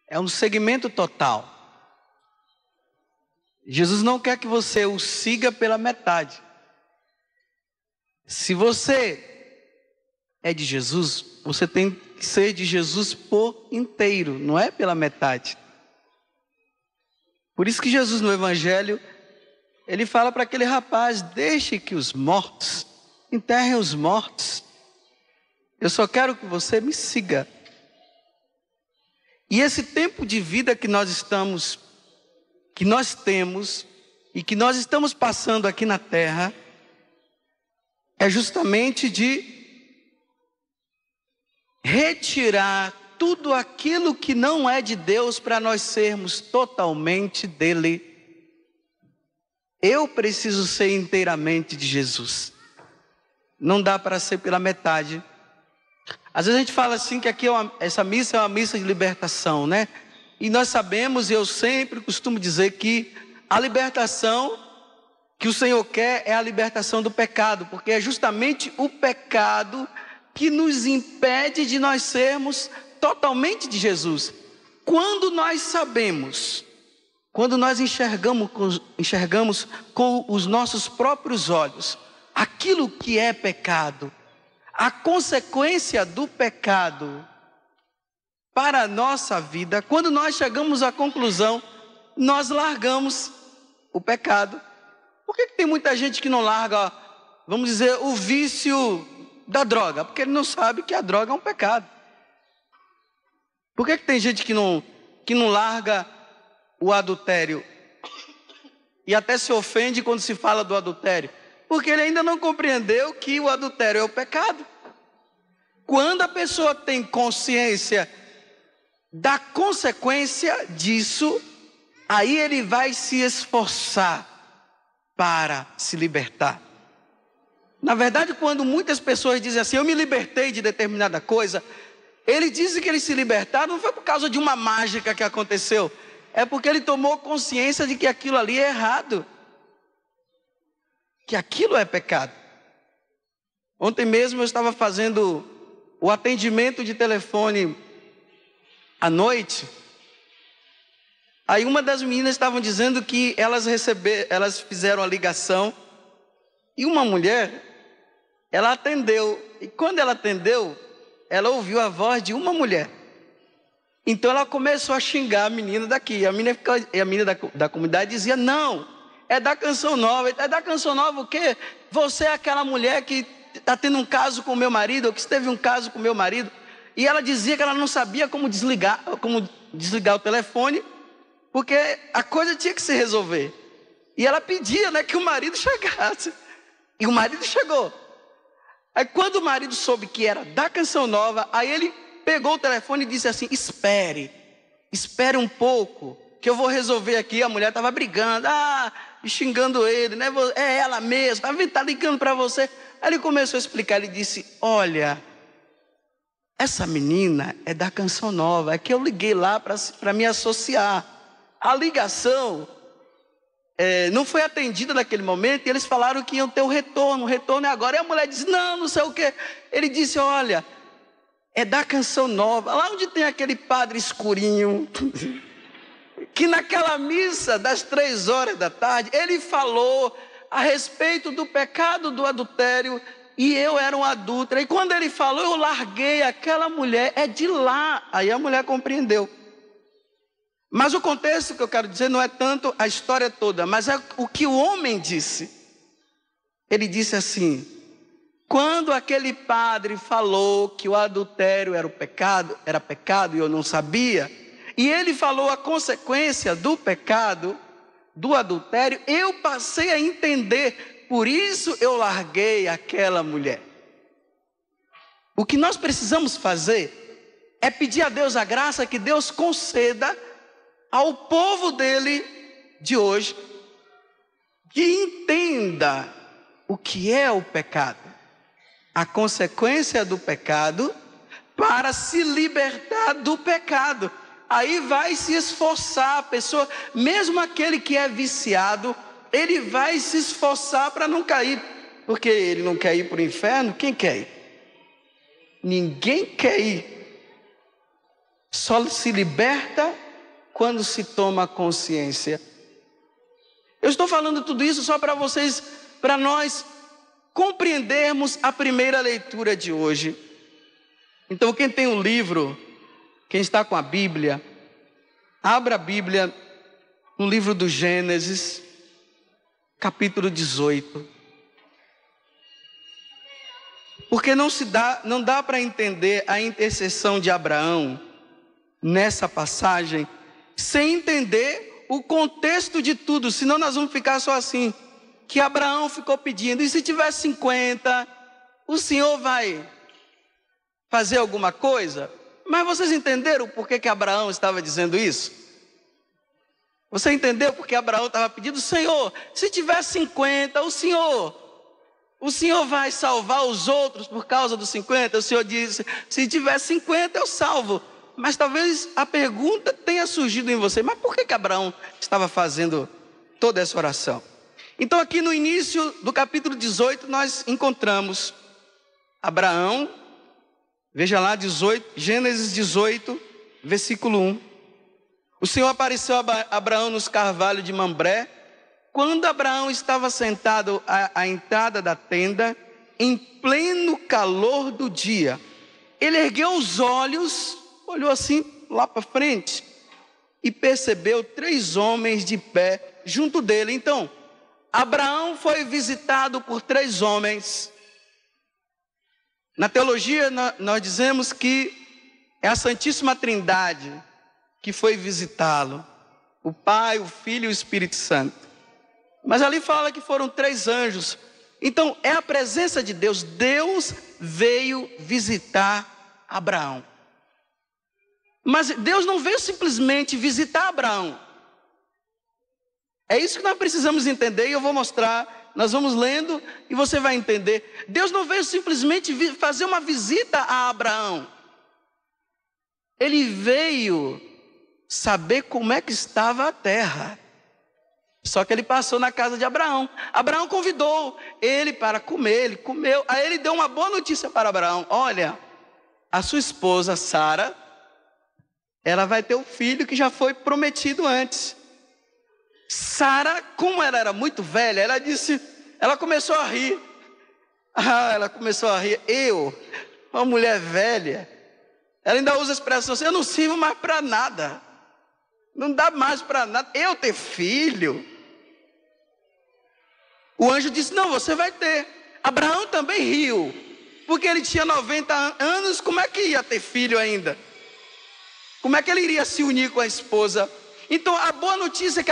É um segmento total. Jesus não quer que você o siga pela metade. Se você é de Jesus, você tem que ser de Jesus por inteiro, não é pela metade. Por isso que Jesus no Evangelho, ele fala para aquele rapaz: deixe que os mortos enterrem os mortos. Eu só quero que você me siga. E esse tempo de vida que nós temos e que nós estamos passando aqui na terra, é justamente de retirar tudo aquilo que não é de Deus para nós sermos totalmente dele. Eu preciso ser inteiramente de Jesus. Não dá para ser pela metade. Às vezes a gente fala assim que aqui essa missa é uma missa de libertação, né? E nós sabemos, e eu sempre costumo dizer que a libertação que o Senhor quer é a libertação do pecado, porque é justamente o pecado que nos impede de nós sermos totalmente de Jesus. Quando nós sabemos, quando nós enxergamos com os nossos próprios olhos aquilo que é pecado, a consequência do pecado para a nossa vida, quando nós chegamos à conclusão, nós largamos o pecado. Por que tem muita gente que não larga, vamos dizer, o vício da droga? Porque ele não sabe que a droga é um pecado. Por que tem gente que não larga o adultério e até se ofende quando se fala do adultério? Porque ele ainda não compreendeu que o adultério é o pecado. Quando a pessoa tem consciência da consequência disso, aí ele vai se esforçar para se libertar. Na verdade, quando muitas pessoas dizem assim: eu me libertei de determinada coisa, ele disse que ele se libertaram não foi por causa de uma mágica que aconteceu, é porque ele tomou consciência de que aquilo ali é errado, que aquilo é pecado. Ontem mesmo eu estava fazendo o atendimento de telefone à noite. Aí uma das meninas estavam dizendo que elas fizeram a ligação e uma mulher, ela atendeu. E quando ela atendeu, ela ouviu a voz de uma mulher. Então ela começou a xingar a menina daqui. A menina da comunidade dizia: não, é da Canção Nova. É da Canção Nova o quê? Você é aquela mulher que está tendo um caso com o meu marido, ou que esteve um caso com o meu marido. E ela dizia que ela não sabia como desligar o telefone, porque a coisa tinha que se resolver. E ela pedia, né, que o marido chegasse. E o marido chegou. Aí quando o marido soube que era da Canção Nova, aí ele pegou o telefone e disse assim: espere um pouco, que eu vou resolver aqui. A mulher estava brigando, xingando ele, né? É ela mesma, está ligando para você. Aí ele começou a explicar, ele disse: olha, essa menina é da Canção Nova, é que eu liguei lá para me associar. A ligação não foi atendida naquele momento, e eles falaram que iam ter o retorno é agora. E a mulher disse: não sei o quê. Ele disse: olha, é da Canção Nova, lá onde tem aquele padre escurinho, que naquela missa das 3 horas da tarde, ele falou a respeito do pecado do adultério, e eu era um adúltero. E quando ele falou, eu larguei aquela mulher, é de lá. Aí a mulher compreendeu. Mas o contexto que eu quero dizer não é tanto a história toda, mas é o que o homem disse. Ele disse assim: quando aquele padre falou que o adultério era pecado e eu não sabia, e ele falou a consequência do pecado, do adultério, eu passei a entender, por isso eu larguei aquela mulher. O que nós precisamos fazer é pedir a Deus a graça que Deus conceda ao povo dele de hoje, que entenda o que é o pecado, a consequência do pecado, para se libertar do pecado. Aí vai se esforçar a pessoa, mesmo aquele que é viciado, ele vai se esforçar para não cair, porque ele não quer ir para o inferno. Quem quer ir? Ninguém quer ir. só se liberta quando se toma consciência. Eu estou falando tudo isso só para vocês, para nós compreendermos a primeira leitura de hoje. Então, quem tem um livro, quem está com a Bíblia, abra a Bíblia no livro do Gênesis, capítulo 18. Porque não dá para entender a intercessão de Abraão nessa passagem sem entender o contexto de tudo, senão nós vamos ficar só assim, que Abraão ficou pedindo, e se tiver 50, o Senhor vai fazer alguma coisa? Mas vocês entenderam por que Abraão estava dizendo isso? Você entendeu porque Abraão estava pedindo? Senhor, se tiver 50, o Senhor vai salvar os outros por causa dos 50? O Senhor disse, se tiver 50 eu salvo. Mas talvez a pergunta tenha surgido em você, mas por que Abraão estava fazendo toda essa oração? Então aqui no início do capítulo 18 nós encontramos Abraão, veja lá, Gênesis 18, versículo 1. O Senhor apareceu a Abraão nos carvalhos de Mambré, quando Abraão estava sentado à entrada da tenda, em pleno calor do dia. Ele ergueu os olhos, olhou assim lá para frente e percebeu 3 homens de pé junto dele. Então, Abraão foi visitado por 3 homens. Na teologia nós dizemos que é a Santíssima Trindade que foi visitá-lo. O Pai, o Filho e o Espírito Santo. Mas ali fala que foram 3 anjos. Então é a presença de Deus. Deus veio visitar Abraão. Mas Deus não veio simplesmente visitar Abraão. É isso que nós precisamos entender e eu vou mostrar. Nós vamos lendo e você vai entender. Deus não veio simplesmente fazer uma visita a Abraão. Ele veio saber como é que estava a terra. Só que ele passou na casa de Abraão. Abraão convidou ele para comer, ele comeu. Aí ele deu uma boa notícia para Abraão. Olha, a sua esposa Sara, ela vai ter um filho que já foi prometido antes. Sara, como ela era muito velha, ela começou a rir. Ela começou a rir. Uma mulher velha, ela ainda usa a expressão assim, eu não sirvo mais para nada. Não dá mais para nada. Eu ter filho. O anjo disse, não, você vai ter. Abraão também riu. Porque ele tinha 90 anos, como é que ia ter filho ainda? Como é que ele iria se unir com a esposa? Então a boa notícia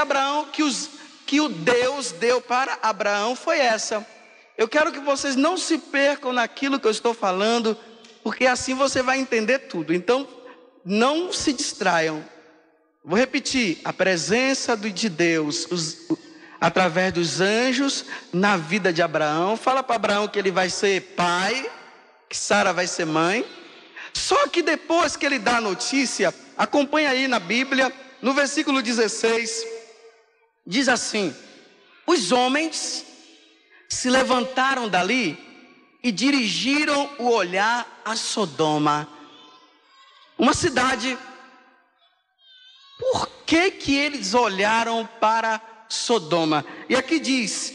que o Deus deu para Abraão foi essa. Eu quero que vocês não se percam naquilo que eu estou falando, porque assim você vai entender tudo. Então não se distraiam. Vou repetir, a presença de Deus, através dos anjos, na vida de Abraão. Fala para Abraão que ele vai ser pai, que Sara vai ser mãe. Só que depois que ele dá a notícia, acompanha aí na Bíblia, no versículo 16, diz assim, os homens se levantaram dali e dirigiram o olhar a Sodoma, uma cidade. Por que eles olharam para Sodoma? E aqui diz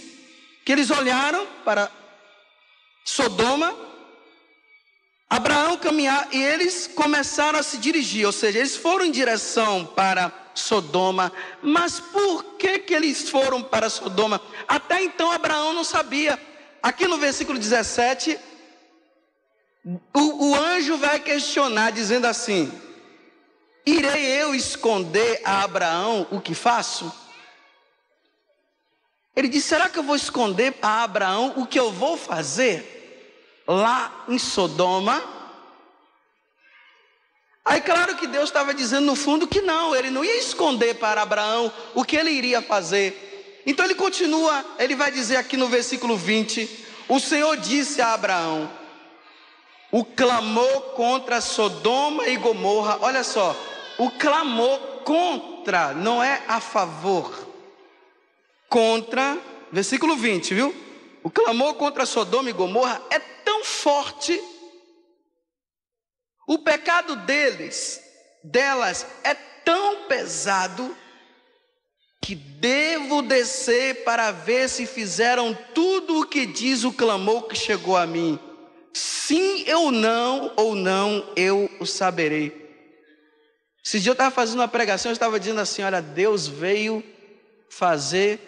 que eles olharam para Sodoma, Abraão caminhar e eles começaram a se dirigir, ou seja, eles foram em direção para Sodoma. Mas por que eles foram para Sodoma? Até então Abraão não sabia. Aqui no versículo 17, o anjo vai questionar dizendo assim, irei eu esconder a Abraão o que faço? Ele disse, será que eu vou esconder a Abraão o que eu vou fazer lá em Sodoma? Aí claro que Deus estava dizendo no fundo que não, ele não ia esconder para Abraão o que ele iria fazer. Então ele continua, ele vai dizer aqui no versículo 20, o Senhor disse a Abraão, o clamor contra Sodoma e Gomorra, olha só, o clamor contra, não é a favor. Contra, versículo 20, viu? O clamor contra Sodoma e Gomorra é tão forte, o pecado deles delas é tão pesado que devo descer para ver se fizeram tudo o que diz o clamor que chegou a mim. Sim ou não, eu o saberei. Esse dia eu estava fazendo uma pregação, eu estava dizendo assim, olha, Deus veio fazer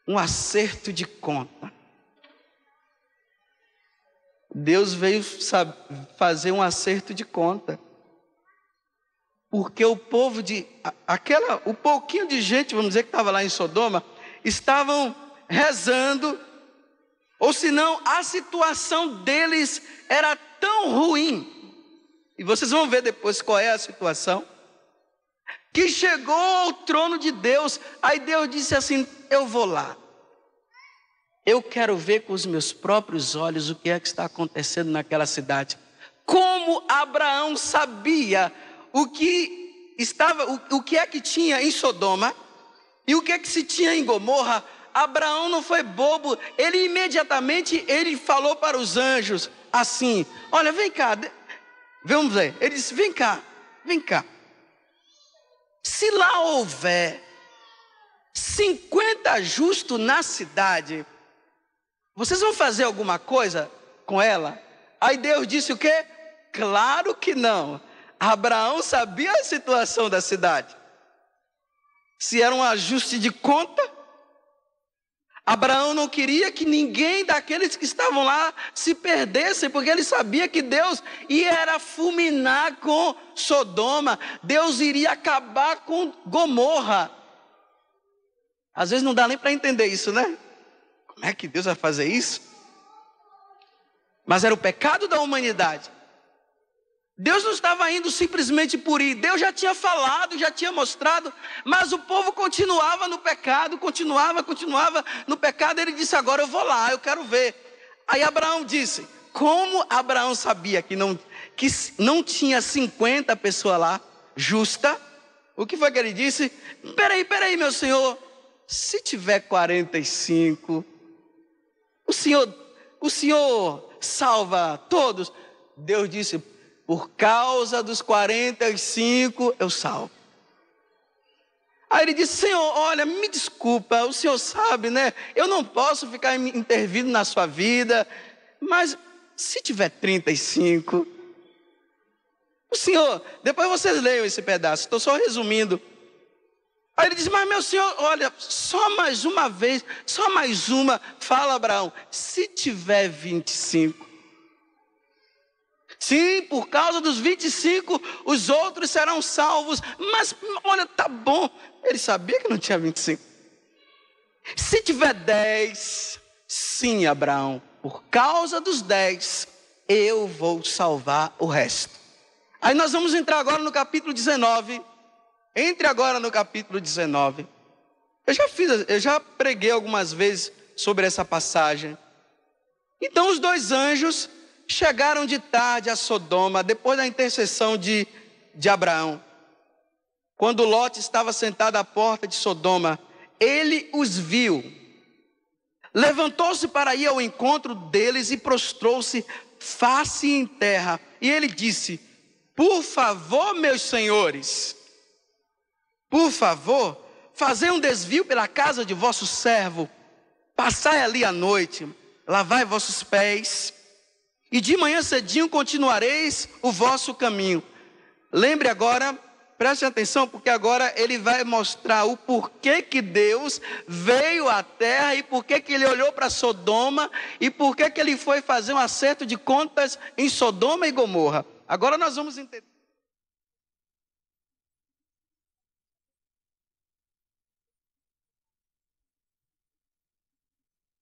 um acerto de conta. Deus veio fazer um acerto de conta. Porque o povo o pouquinho de gente, vamos dizer, que estava lá em Sodoma, estavam rezando, ou senão a situação deles era tão ruim, e vocês vão ver depois qual é a situação, que chegou ao trono de Deus. Aí Deus disse assim, eu vou lá, eu quero ver com os meus próprios olhos o que é que está acontecendo naquela cidade. Como Abraão sabia o que é que tinha em Sodoma e o que é que se tinha em Gomorra, Abraão não foi bobo. Ele imediatamente falou para os anjos assim, olha, vem cá, vamos ver. Ele disse, vem cá, se lá houver 50 justos na cidade, vocês vão fazer alguma coisa com ela? Aí Deus disse o quê? Claro que não. Abraão sabia a situação da cidade. Se era um ajuste de conta, Abraão não queria que ninguém daqueles que estavam lá se perdessem, porque ele sabia que Deus ia fulminar com Sodoma, Deus iria acabar com Gomorra. Às vezes não dá nem para entender isso, né? Como é que Deus vai fazer isso? Mas era o pecado da humanidade. Deus não estava indo simplesmente por ir. Deus já tinha falado, já tinha mostrado, mas o povo continuava no pecado, continuava no pecado. Ele disse, agora eu vou lá, eu quero ver. Aí Abraão disse, como Abraão sabia que não tinha 50 pessoas lá, justa, o que foi que ele disse? Peraí, meu senhor, se tiver 45, o senhor salva todos? Deus disse, por causa dos 45, eu salvo. Aí ele disse, Senhor, olha, me desculpa, o Senhor sabe, né? Eu não posso ficar intervindo na sua vida, mas se tiver 35, o Senhor, depois vocês leiam esse pedaço, estou só resumindo. Aí ele disse, mas meu Senhor, olha, só mais uma vez, só mais uma, fala Abraão, se tiver 25. Sim, por causa dos 25, os outros serão salvos. Mas, olha, tá bom. Ele sabia que não tinha 25. Se tiver 10, sim, Abraão, por causa dos 10, eu vou salvar o resto. Aí nós vamos entrar agora no capítulo 19. Entre agora no capítulo 19. Eu já preguei algumas vezes sobre essa passagem. Então os dois anjos chegaram de tarde a Sodoma, depois da intercessão de Abraão. Quando Ló estava sentado à porta de Sodoma, ele os viu. Levantou-se para ir ao encontro deles e prostrou-se face em terra. E ele disse, por favor, meus senhores, por favor, fazei um desvio pela casa de vosso servo, passai ali a noite, lavai vossos pés, e de manhã cedinho continuareis o vosso caminho. Lembre agora, preste atenção, porque agora ele vai mostrar o porquê que Deus veio à terra, e porquê que ele olhou para Sodoma, e porquê que ele foi fazer um acerto de contas em Sodoma e Gomorra. Agora nós vamos entender.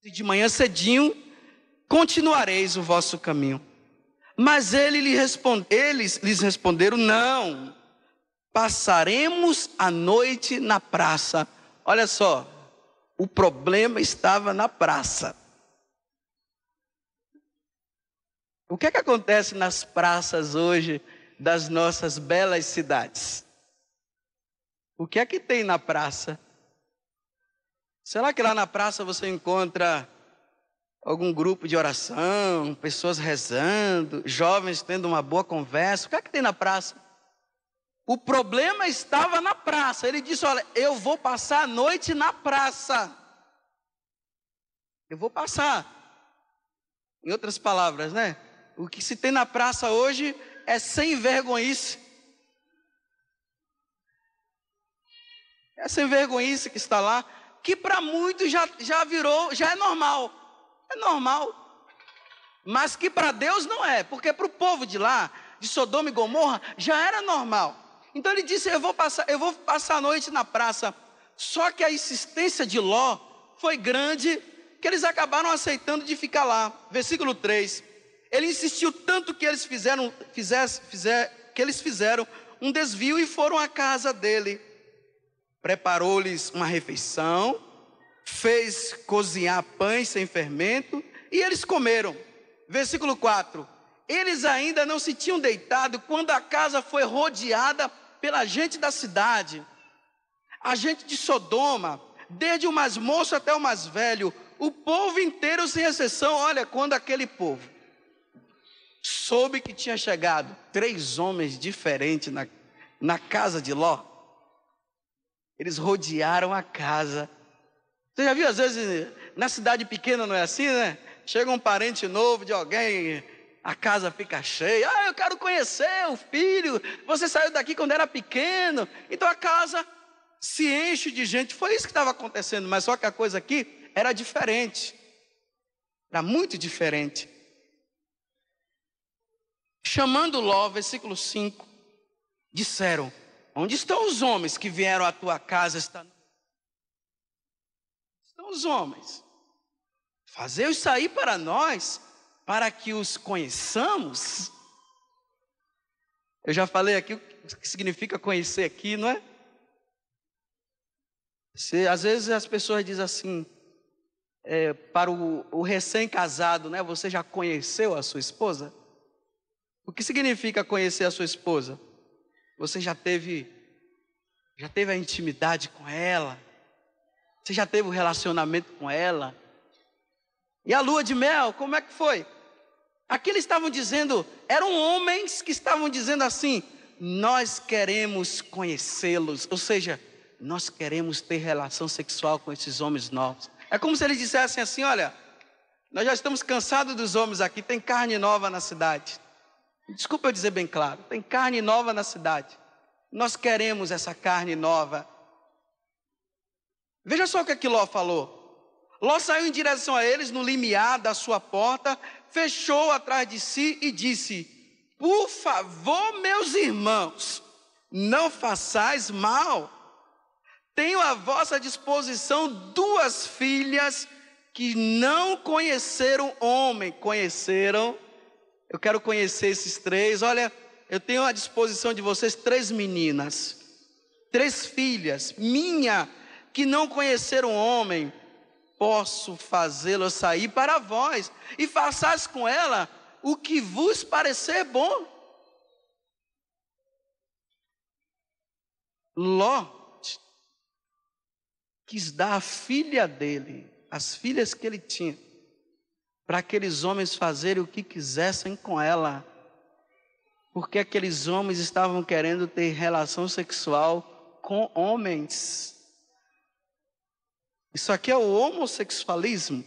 E de manhã cedinho continuareis o vosso caminho. Mas eles lhes responderam, não, passaremos a noite na praça. Olha só, o problema estava na praça. O que é que acontece nas praças hoje das nossas belas cidades? O que é que tem na praça? Será que lá na praça você encontra algum grupo de oração, pessoas rezando, jovens tendo uma boa conversa? O que é que tem na praça? O problema estava na praça. Ele disse: olha, eu vou passar a noite na praça. Eu vou passar. Em outras palavras, né? O que se tem na praça hoje é sem vergonhice. É sem vergonhice que está lá, que para muitos já virou, já é normal. É normal. Mas que para Deus não é, porque para o povo de lá, de Sodoma e Gomorra, já era normal. Então ele disse: eu vou passar a noite na praça. Só que a insistência de Ló foi grande, que eles acabaram aceitando de ficar lá. Versículo 3. Ele insistiu tanto que eles fizeram um desvio e foram à casa dele. Preparou-lhes uma refeição, fez cozinhar pães sem fermento e eles comeram. Versículo 4. Eles ainda não se tinham deitado quando a casa foi rodeada pela gente da cidade. A gente de Sodoma, desde o mais moço até o mais velho, o povo inteiro sem exceção. Olha, quando aquele povo soube que tinha chegado 3 homens diferentes na casa de Ló, eles rodearam a casa. Você já viu, às vezes, na cidade pequena não é assim, né? Chega um parente novo de alguém, a casa fica cheia. Ah, eu quero conhecer o filho. Você saiu daqui quando era pequeno. Então a casa se enche de gente. Foi isso que estava acontecendo, mas só que a coisa aqui era diferente. Era muito diferente. Chamando Ló, versículo 5, disseram: onde estão os homens que vieram à tua casa esta noite? Estão os homens. Fazei-os sair para nós, para que os conheçamos. Eu já falei aqui o que significa conhecer aqui, não é? Às vezes as pessoas dizem assim, para o recém-casado, né? Você já conheceu a sua esposa? O que significa conhecer a sua esposa? Você já teve a intimidade com ela? Você já teve um relacionamento com ela? E a lua de mel, como é que foi? Aqui eles estavam dizendo, eram homens que estavam dizendo assim: nós queremos conhecê-los, ou seja, nós queremos ter relação sexual com esses homens novos. É como se eles dissessem assim: olha, nós já estamos cansados dos homens aqui, tem carne nova na cidade. Desculpa eu dizer bem claro, tem carne nova na cidade. Nós queremos essa carne nova. Veja só o que Ló falou. Ló saiu em direção a eles no limiar da sua porta, fechou atrás de si e disse: por favor, meus irmãos, não façais mal. Tenho à vossa disposição 2 filhas que não conheceram homem. Conheceram. Eu quero conhecer esses 3. Olha, eu tenho à disposição de vocês 3 meninas. 3 filhas minha que não conheceram homem. Posso fazê-la sair para vós, e façais com ela o que vos parecer bom. Ló quis dar a filha dele, as filhas que ele tinha, para aqueles homens fazerem o que quisessem com ela, porque aqueles homens estavam querendo ter relação sexual com homens. Isso aqui é o homossexualismo.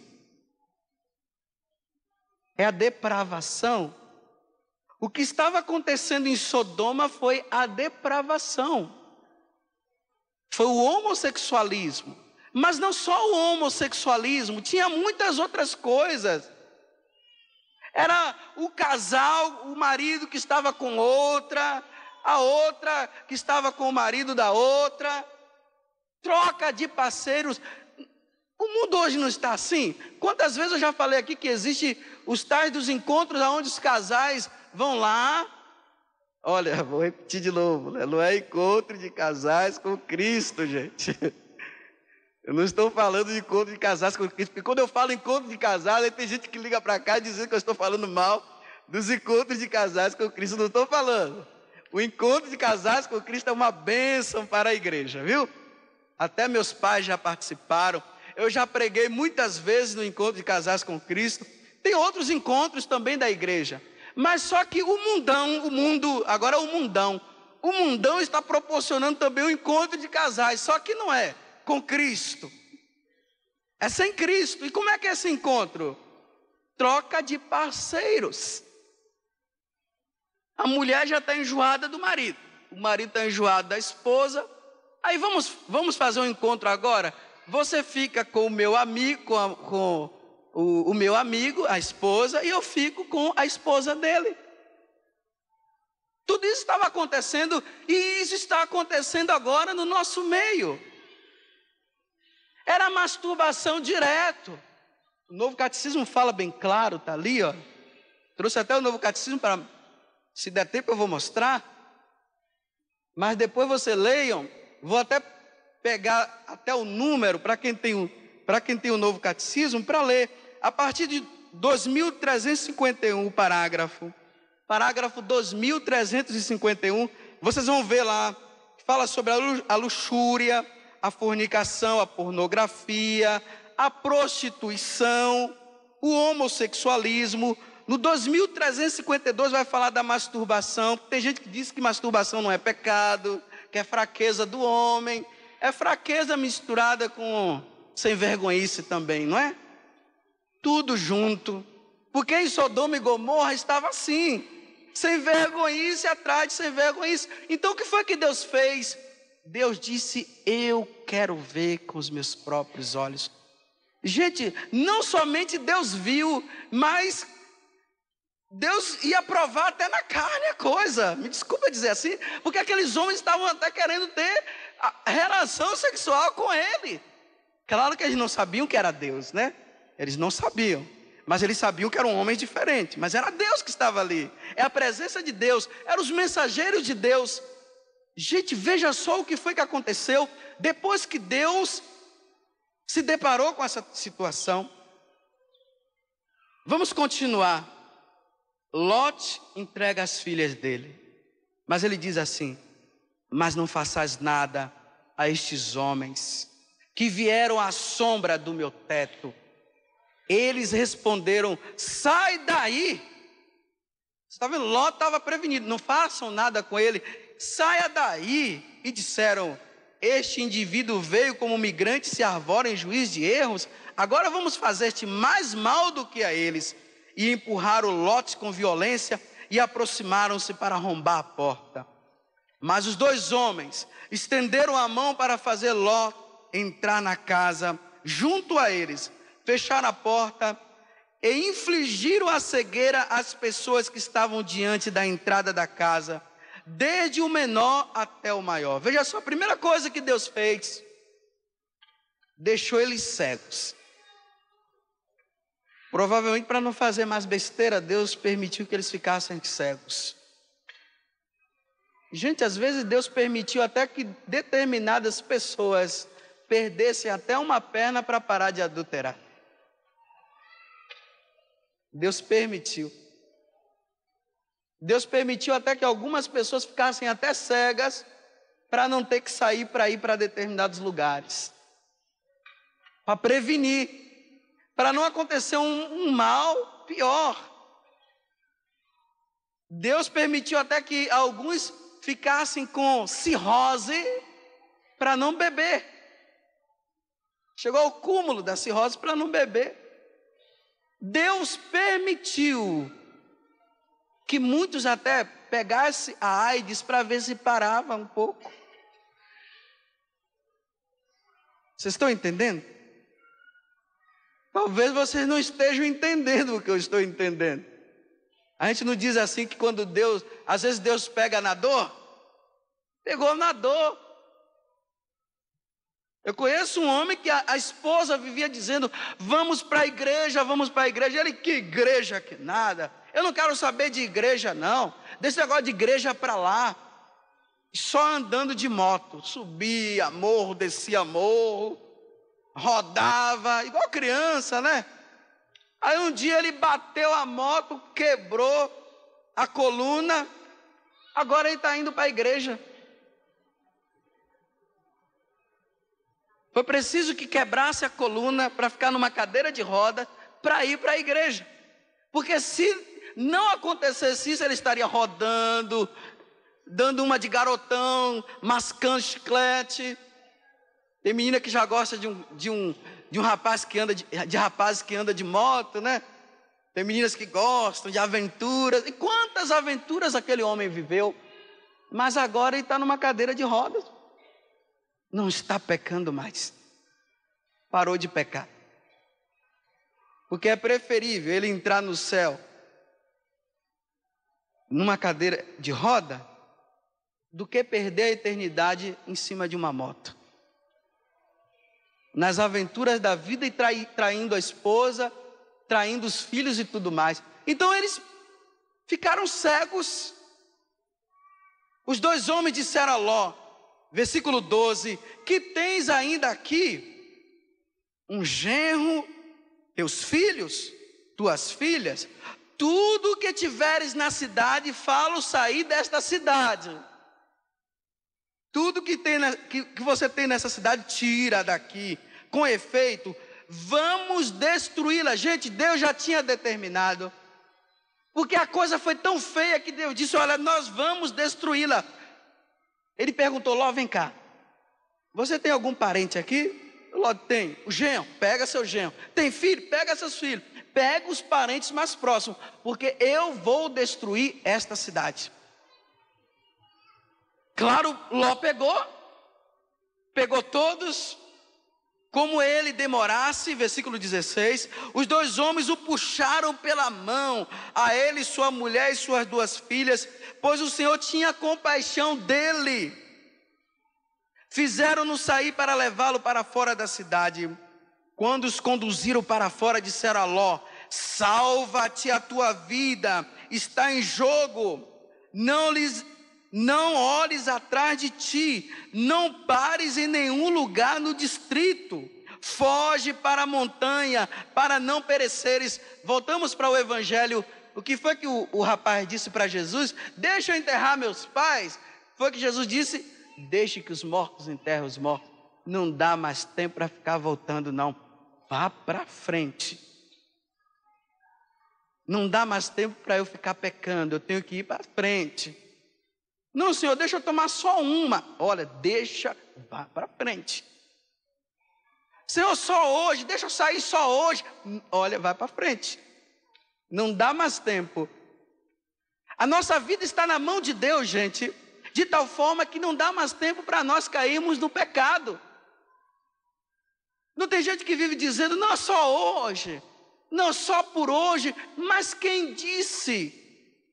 É a depravação. O que estava acontecendo em Sodoma foi a depravação. Foi o homossexualismo. Mas não só o homossexualismo, tinha muitas outras coisas. Era o casal, o marido que estava com outra, a outra que estava com o marido da outra. Troca de parceiros. O mundo hoje não está assim? Quantas vezes eu já falei aqui que existe os tais dos encontros onde os casais vão lá. Olha, vou repetir de novo, né? Não é encontro de casais com Cristo, gente. Eu não estou falando de encontro de casais com Cristo, porque quando eu falo encontro de casais, aí tem gente que liga para cá dizendo que eu estou falando mal dos encontros de casais com Cristo. Eu não estou falando. O encontro de casais com Cristo é uma bênção para a igreja, viu? Até meus pais já participaram. Eu já preguei muitas vezes no encontro de casais com Cristo. Tem outros encontros também da igreja. Mas só que o mundão, O mundão está proporcionando também o encontro de casais, só que não é com Cristo. É sem Cristo. E como é que é esse encontro? Troca de parceiros. A mulher já está enjoada do marido. O marido está enjoado da esposa. Aí vamos fazer um encontro agora? Você fica com o meu amigo, com o meu amigo, a esposa, e eu fico com a esposa dele. Tudo isso estava acontecendo, e isso está acontecendo agora no nosso meio. Era masturbação direto. O Novo Catecismo fala bem claro, está ali, ó. Trouxe até o Novo Catecismo para, se der tempo eu vou mostrar. Mas depois vocês leiam, vou até pegar até o número para quem tem o Novo Catecismo para ler. A partir de 2351, o parágrafo 2351, vocês vão ver lá, fala sobre a luxúria, a fornicação, a pornografia, a prostituição, o homossexualismo. No 2352 vai falar da masturbação. Tem gente que diz que masturbação não é pecado, que é fraqueza do homem. É fraqueza misturada com sem vergonhice também, não é? Tudo junto. Porque em Sodoma e Gomorra estava assim, sem vergonhice atrás de sem vergonhice. Então o que foi que Deus fez? Deus disse: eu quero ver com os meus próprios olhos. Gente, não somente Deus viu, mas Deus ia provar até na carne a coisa. Me desculpa dizer assim, porque aqueles homens estavam até querendo ter a relação sexual com ele. Claro que eles não sabiam que era Deus, né? Eles não sabiam, mas eles sabiam que era um homem diferente. Mas era Deus que estava ali, é a presença de Deus, eram os mensageiros de Deus. Gente, veja só o que foi que aconteceu depois que Deus se deparou com essa situação. Vamos continuar. Lot entrega as filhas dele, mas ele diz assim: mas não façais nada a estes homens que vieram à sombra do meu teto. Eles responderam: sai daí. Você está vendo? Lot estava prevenido, não façam nada com ele, saia daí. E disseram: este indivíduo veio como migrante, se arvora em juiz de erros, agora vamos fazer-te mais mal do que a eles. E empurraram Lot com violência e aproximaram-se para arrombar a porta. Mas os dois homens estenderam a mão para fazer Lot entrar na casa junto a eles, fecharam a porta e infligiram a cegueira às pessoas que estavam diante da entrada da casa, desde o menor até o maior. Veja só, a primeira coisa que Deus fez: deixou eles cegos. Provavelmente para não fazer mais besteira, Deus permitiu que eles ficassem cegos. Gente, às vezes Deus permitiu até que determinadas pessoas perdessem até uma perna para parar de adulterar. Deus permitiu. Deus permitiu até que algumas pessoas ficassem até cegas para não ter que sair para ir para determinados lugares. Para prevenir. Para não acontecer um mal pior. Deus permitiu até que alguns ficassem com cirrose para não beber. Chegou ao cúmulo da cirrose para não beber. Deus permitiu que muitos até pegassem a AIDS para ver se parava um pouco. Vocês estão entendendo? Talvez vocês não estejam entendendo o que eu estou entendendo. A gente não diz assim que quando Deus, às vezes Deus pega na dor, pegou na dor. Eu conheço um homem que a esposa vivia dizendo: vamos para a igreja, vamos para a igreja. Ele: que igreja, que nada. Eu não quero saber de igreja não, desse negócio de igreja para lá. Só andando de moto, subia morro, descia morro, rodava, igual criança, né? Aí um dia ele bateu a moto, quebrou a coluna, agora ele está indo para a igreja. Foi preciso que quebrasse a coluna para ficar numa cadeira de roda para ir para a igreja. Porque se não acontecesse isso, ele estaria rodando, dando uma de garotão, mascando chiclete. Tem menina que já gosta de um rapaz que anda de rapazes que anda de moto, né? Tem meninas que gostam de aventuras. E quantas aventuras aquele homem viveu? Mas agora ele está numa cadeira de rodas. Não está pecando mais. Parou de pecar. Porque é preferível ele entrar no céu numa cadeira de roda do que perder a eternidade em cima de uma moto. Nas aventuras da vida e traindo a esposa, traindo os filhos e tudo mais. Então eles ficaram cegos. Os dois homens disseram a Ló, versículo 12, que tens ainda aqui um genro, teus filhos, tuas filhas, tudo que tiveres na cidade, falo sair desta cidade. Tudo que você tem nessa cidade, tira daqui. Com efeito, vamos destruí-la. Gente, Deus já tinha determinado. Porque a coisa foi tão feia que Deus disse, olha, nós vamos destruí-la. Ele perguntou, Ló, vem cá. Você tem algum parente aqui? Ló, tem. O genro, pega seu genro. Tem filho? Pega seus filhos. Pega os parentes mais próximos, porque eu vou destruir esta cidade. Claro, Ló pegou todos. Como ele demorasse, versículo 16, os dois homens o puxaram pela mão, a ele, sua mulher e suas duas filhas, pois o Senhor tinha compaixão dele. Fizeram-no sair para levá-lo para fora da cidade. Quando os conduziram para fora, disseram a Ló, salva-te a tua vida, está em jogo, não olhes atrás de ti, não pares em nenhum lugar no distrito, foge para a montanha, para não pereceres. Voltamos para o evangelho. O que foi que o rapaz disse para Jesus? Deixa eu enterrar meus pais. Foi que Jesus disse, deixe que os mortos enterrem os mortos. Não dá mais tempo para ficar voltando não, vá para frente. Não dá mais tempo para eu ficar pecando, eu tenho que ir para frente. Não, Senhor, deixa eu tomar só uma. Olha, vá para frente. Senhor, só hoje, deixa eu sair só hoje. Olha, vai para frente. Não dá mais tempo. A nossa vida está na mão de Deus, gente, de tal forma que não dá mais tempo para nós cairmos no pecado. Não tem gente que vive dizendo, não, só hoje, não, só por hoje, mas quem disse?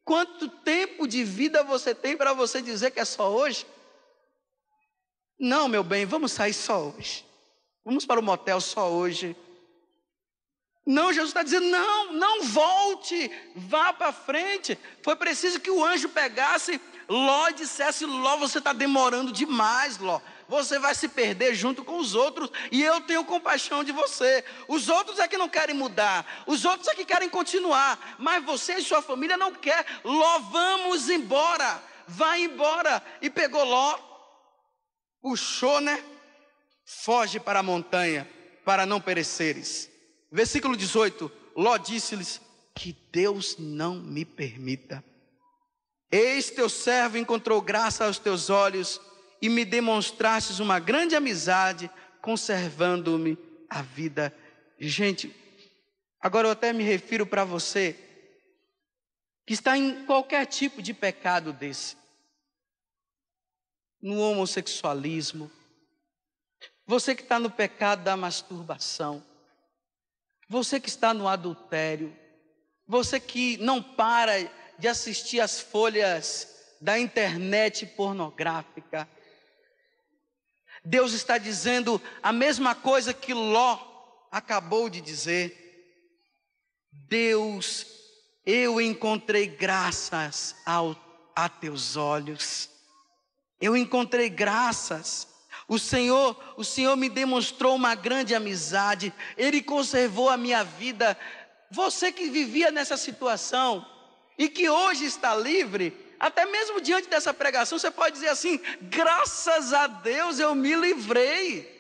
Quanto tempo de vida você tem para você dizer que é só hoje? Não, meu bem, vamos sair só hoje. Vamos para o motel só hoje. Não, Jesus está dizendo, não volte, vá para frente. Foi preciso que o anjo pegasse Ló e dissesse, Ló, você está demorando demais, Ló. Você vai se perder junto com os outros e eu tenho compaixão de você. Os outros é que não querem mudar, os outros é que querem continuar, mas você e sua família não quer. Ló, vamos embora, vai embora. E pegou Ló, puxou, né? Foge para a montanha, para não pereceres. Versículo 18, Ló disse-lhes, que Deus não me permita. Eis teu servo encontrou graça aos teus olhos, e me demonstrastes uma grande amizade, conservando-me a vida. Gente, agora eu até me refiro para você, que está em qualquer tipo de pecado desse. No homossexualismo, você que está no pecado da masturbação, você que está no adultério, você que não para de assistir as folhas da internet pornográfica. Deus está dizendo a mesma coisa que Ló acabou de dizer. Deus, eu encontrei graças a teus olhos. Eu encontrei graças. O Senhor me demonstrou uma grande amizade. Ele conservou a minha vida. Você que vivia nessa situação e que hoje está livre, até mesmo diante dessa pregação, você pode dizer assim, graças a Deus eu me livrei.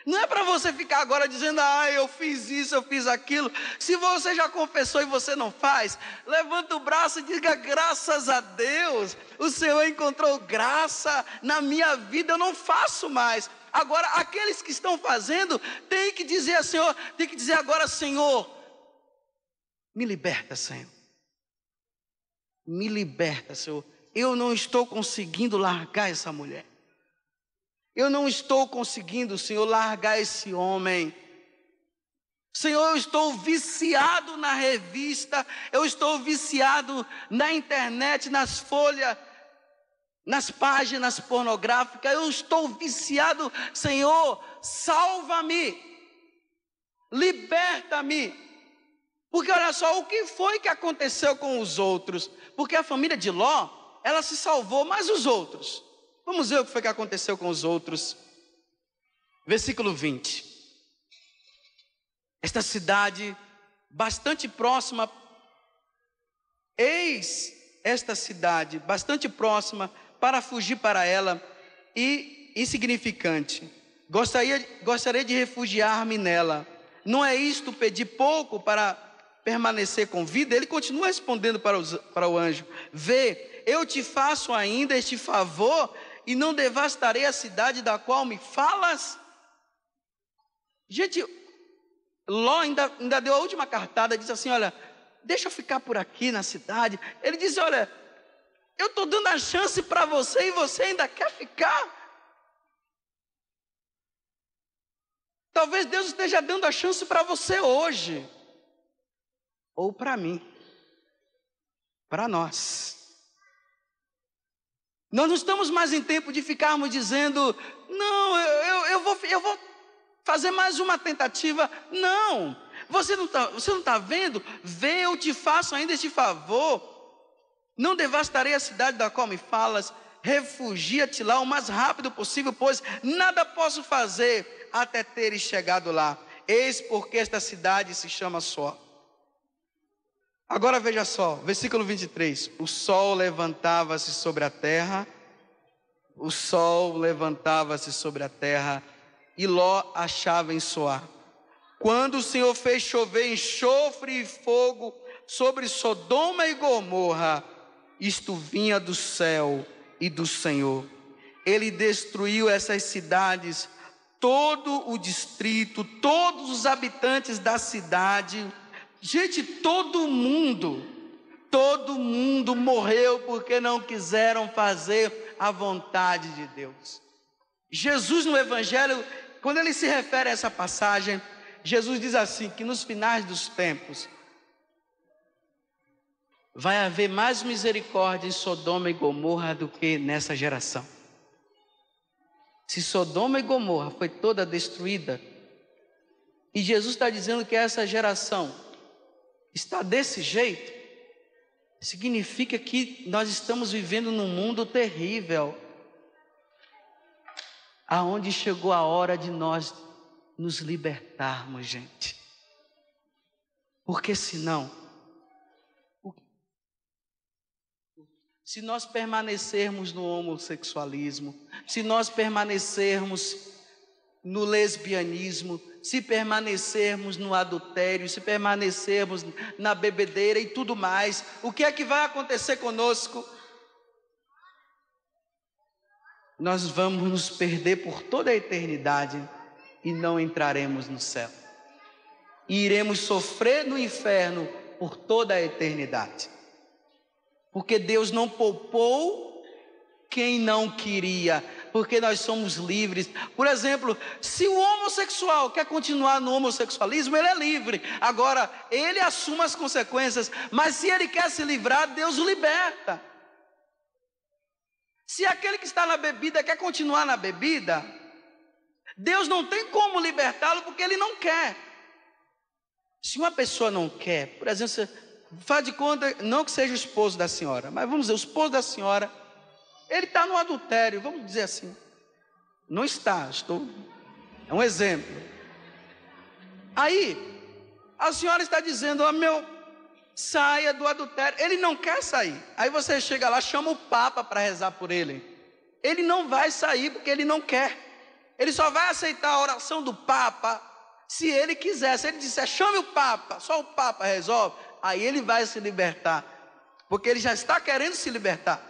Não é para você ficar agora dizendo, eu fiz isso, eu fiz aquilo. Se você já confessou e você não faz, levanta o braço e diga, graças a Deus, o Senhor encontrou graça na minha vida, eu não faço mais. Agora, aqueles que estão fazendo, tem que dizer Senhor, tem que dizer agora, Senhor, me liberta, Senhor. Me liberta, Senhor. Eu não estou conseguindo largar essa mulher. Eu não estou conseguindo, Senhor, largar esse homem. Senhor, eu estou viciado na revista, eu estou viciado na internet, nas folhas, nas páginas pornográficas, eu estou viciado. Senhor, salva-me, liberta-me. Porque olha só, o que foi que aconteceu com os outros? Porque a família de Ló, ela se salvou, mas os outros? Vamos ver o que foi que aconteceu com os outros. Versículo 20. Esta cidade, bastante próxima, eis esta cidade, bastante próxima, para fugir para ela, e insignificante. Gostaria de refugiar-me nela. Não é isto pedir pouco para permanecer com vida? Ele continua respondendo para o anjo. Vê, eu te faço ainda este favor, e não devastarei a cidade da qual me falas? Gente, Ló ainda deu a última cartada, disse assim, olha, deixa eu ficar por aqui na cidade. Ele disse, olha, eu estou dando a chance para você e você ainda quer ficar? Talvez Deus esteja dando a chance para você hoje, ou para mim, para nós. Nós não estamos mais em tempo de ficarmos dizendo, não, eu vou fazer mais uma tentativa. Não, você não está vendo? Vê, eu te faço ainda este favor. Não devastarei a cidade da qual me falas. Refugia-te lá o mais rápido possível, pois nada posso fazer até teres chegado lá. Eis porque esta cidade se chama Só. Agora veja só, versículo 23. O sol levantava-se sobre a terra. O sol levantava-se sobre a terra. E Ló achava em Zoar. Quando o Senhor fez chover enxofre e fogo sobre Sodoma e Gomorra, isto vinha do céu e do Senhor. Ele destruiu essas cidades, todo o distrito, todos os habitantes da cidade. Gente, todo mundo morreu porque não quiseram fazer a vontade de Deus. Jesus no Evangelho, quando ele se refere a essa passagem, Jesus diz assim, que nos finais dos tempos, vai haver mais misericórdia em Sodoma e Gomorra do que nessa geração. Se Sodoma e Gomorra foi toda destruída, e Jesus está dizendo que essa geração está desse jeito, significa que nós estamos vivendo num mundo terrível, aonde chegou a hora de nós nos libertarmos, gente. Porque senão, se nós permanecermos no homossexualismo, se nós permanecermos no lesbianismo, se permanecermos no adultério, se permanecermos na bebedeira e tudo mais, o que é que vai acontecer conosco? Nós vamos nos perder por toda a eternidade e não entraremos no céu. E iremos sofrer no inferno por toda a eternidade. Porque Deus não poupou quem não queria, porque nós somos livres. Por exemplo, se o homossexual quer continuar no homossexualismo, ele é livre. Agora, ele assume as consequências, mas se ele quer se livrar, Deus o liberta. Se aquele que está na bebida quer continuar na bebida, Deus não tem como libertá-lo porque ele não quer. Se uma pessoa não quer, por exemplo, faz de conta, não que seja o esposo da senhora, mas vamos dizer, o esposo da senhora, ele está no adultério, vamos dizer assim. Não está, é um exemplo. Aí, a senhora está dizendo, saia do adultério. Ele não quer sair. Aí você chega lá, chama o Papa para rezar por ele. Ele não vai sair porque ele não quer. Ele só vai aceitar a oração do Papa se ele quiser. Se ele disser, chame o Papa, só o Papa resolve, aí ele vai se libertar, porque ele já está querendo se libertar.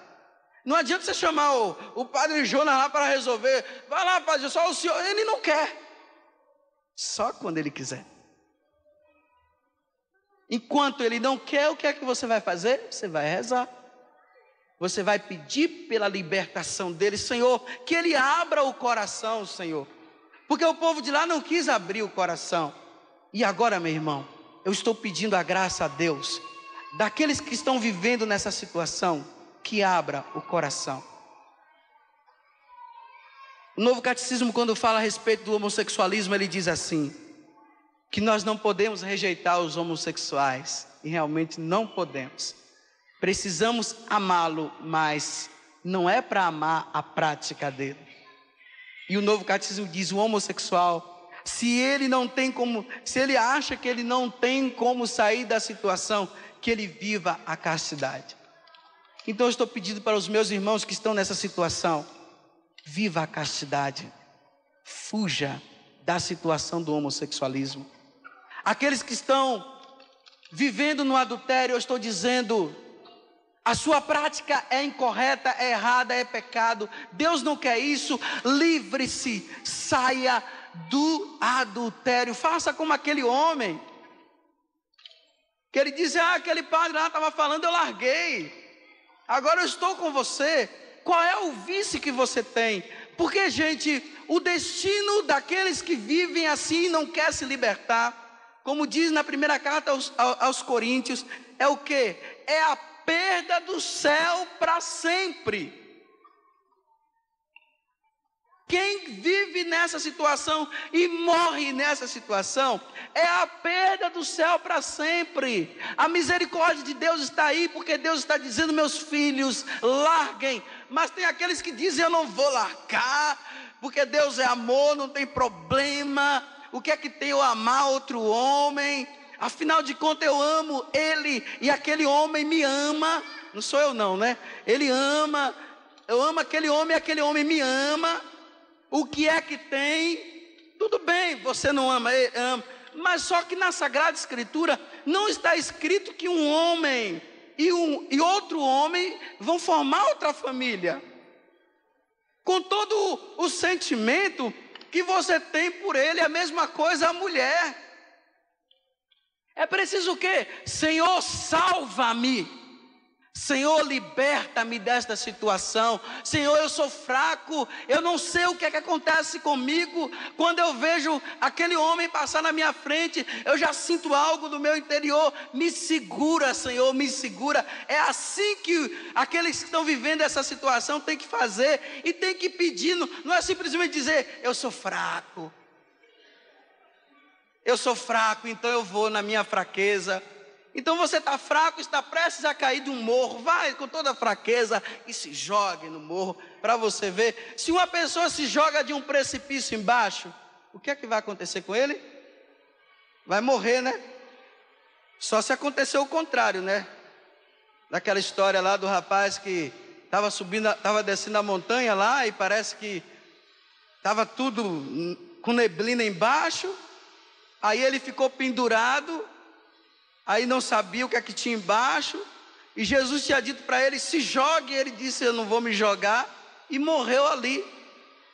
Não adianta você chamar o Padre Jonas lá para resolver. Vai lá, Padre, só o senhor. Ele não quer. Só quando ele quiser. Enquanto ele não quer, o que é que você vai fazer? Você vai rezar. Você vai pedir pela libertação dele. Senhor, que ele abra o coração, Senhor. Porque o povo de lá não quis abrir o coração. E agora, meu irmão, eu estou pedindo a graça a Deus, daqueles que estão vivendo nessa situação, que abra o coração. O Novo Catecismo, quando fala a respeito do homossexualismo, ele diz assim, que nós não podemos rejeitar os homossexuais, e realmente não podemos. Precisamos amá-lo, mas não é para amar a prática dele. E o Novo Catecismo diz, o homossexual, se ele acha que ele não tem como sair da situação, que ele viva a castidade. Então eu estou pedindo para os meus irmãos que estão nessa situação, viva a castidade, fuja da situação do homossexualismo. Aqueles que estão vivendo no adultério, eu estou dizendo, a sua prática é incorreta, é errada, é pecado. Deus não quer isso. Livre-se, saia do adultério. Faça como aquele homem, que ele disse, aquele padre lá estava falando, eu larguei. Agora eu estou com você. Qual é o vício que você tem? Porque, gente, o destino daqueles que vivem assim não quer se libertar, como diz na primeira carta aos Coríntios, é o quê? É a perda do céu para sempre. Quem vive nessa situação e morre nessa situação, é a perda do céu para sempre. A misericórdia de Deus está aí, porque Deus está dizendo, meus filhos, larguem. Mas tem aqueles que dizem, eu não vou largar, porque Deus é amor, não tem problema. O que é que tem eu amar outro homem? Afinal de contas eu amo ele, e aquele homem me ama. Não sou eu não, né? Ele ama, eu amo aquele homem, e aquele homem me ama. O que é que tem? Tudo bem, você não ama ele, ama. Mas só que na Sagrada Escritura não está escrito que um homem e outro homem vão formar outra família. Com todo o sentimento que você tem por ele, é a mesma coisa a mulher. É preciso o quê? Senhor, salva-me. Senhor, liberta-me desta situação. Senhor, eu sou fraco, eu não sei o que é que acontece comigo. Quando eu vejo aquele homem passar na minha frente, eu já sinto algo do meu interior. Me segura, Senhor, me segura. É assim que aqueles que estão vivendo essa situação têm que fazer e têm que pedir. Não é simplesmente dizer, eu sou fraco. Eu sou fraco, então eu vou na minha fraqueza. Então você está fraco, está prestes a cair de um morro, vai com toda a fraqueza e se jogue no morro, para você ver. Se uma pessoa se joga de um precipício embaixo, o que é que vai acontecer com ele? Vai morrer, né? Só se acontecer o contrário, né? Daquela história lá do rapaz que estava descendo a montanha lá e parece que estava tudo com neblina embaixo, aí ele ficou pendurado. Aí não sabia o que é que tinha embaixo, e Jesus tinha dito para ele, se jogue, e ele disse, eu não vou me jogar, e morreu ali.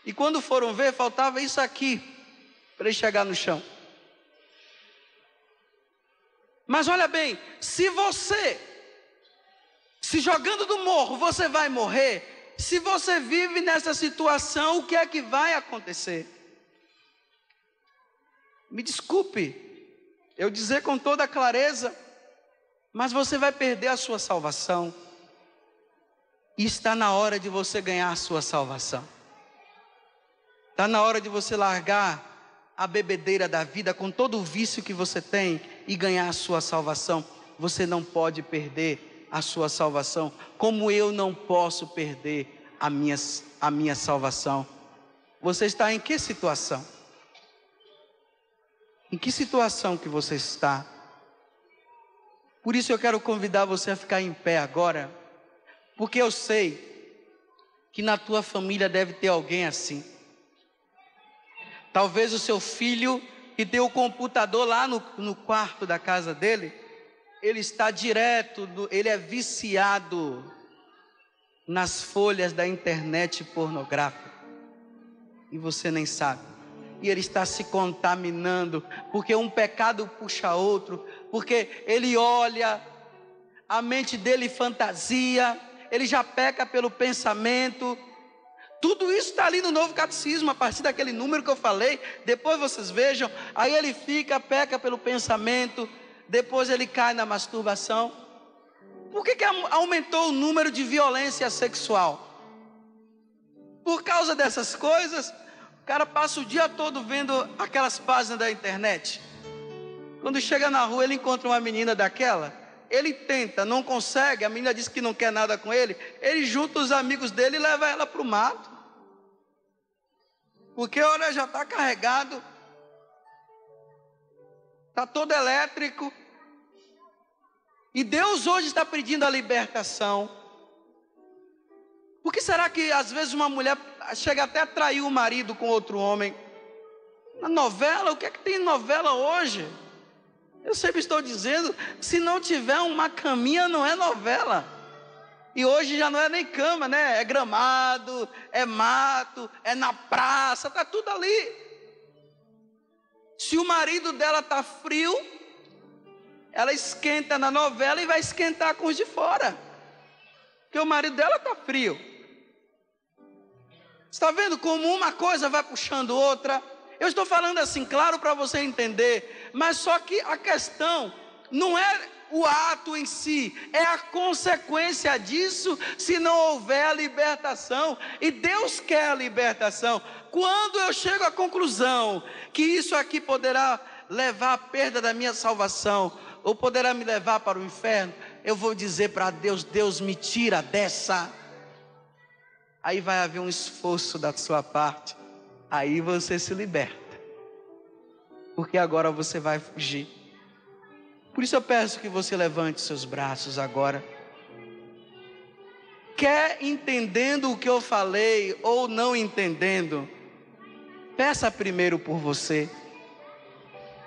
E quando foram ver, faltava isso aqui, para ele chegar no chão. Mas olha bem, se você, se jogando do morro, você vai morrer, se você vive nessa situação, o que é que vai acontecer? Me desculpe eu dizer com toda clareza, mas você vai perder a sua salvação. E está na hora de você ganhar a sua salvação. Está na hora de você largar a bebedeira da vida com todo o vício que você tem e ganhar a sua salvação. Você não pode perder a sua salvação, como eu não posso perder a minha salvação. Você está em que situação? Em que situação que você está? Por isso eu quero convidar você a ficar em pé agora, porque eu sei que na tua família deve ter alguém assim. Talvez o seu filho, que tem o computador lá no quarto da casa dele, ele está direto, ele é viciado nas folhas da internet pornográfica. E você nem sabe. E ele está se contaminando, porque um pecado puxa outro, porque ele olha, a mente dele fantasia, ele já peca pelo pensamento. Tudo isso está ali no Novo Catecismo, a partir daquele número que eu falei. Depois vocês vejam, aí ele peca pelo pensamento, depois ele cai na masturbação. Por que aumentou o número de violência sexual? Por causa dessas coisas. O cara passa o dia todo vendo aquelas páginas da internet. Quando chega na rua, ele encontra uma menina daquela, ele tenta, não consegue, a menina diz que não quer nada com ele, ele junta os amigos dele e leva ela para o mato. Porque olha, já está carregado, está todo elétrico. E Deus hoje está pedindo a libertação. Por que será que às vezes uma mulher chega até a trair o marido com outro homem? Na novela, o que é que tem em novela hoje? Eu sempre estou dizendo, se não tiver uma caminha, não é novela. E hoje já não é nem cama, né? É gramado, é mato, é na praça, está tudo ali. Se o marido dela está frio, ela esquenta na novela e vai esquentar com os de fora. Porque o marido dela está frio. Está vendo como uma coisa vai puxando outra? Eu estou falando assim, claro, para você entender. Mas só que a questão não é o ato em si, é a consequência disso se não houver a libertação. E Deus quer a libertação. Quando eu chego à conclusão que isso aqui poderá levar à perda da minha salvação, ou poderá me levar para o inferno, eu vou dizer para Deus: Deus, me tira dessa. Aí vai haver um esforço da sua parte, aí você se liberta, porque agora você vai fugir. Por isso eu peço que você levante seus braços agora. Quer entendendo o que eu falei ou não entendendo, peça primeiro por você.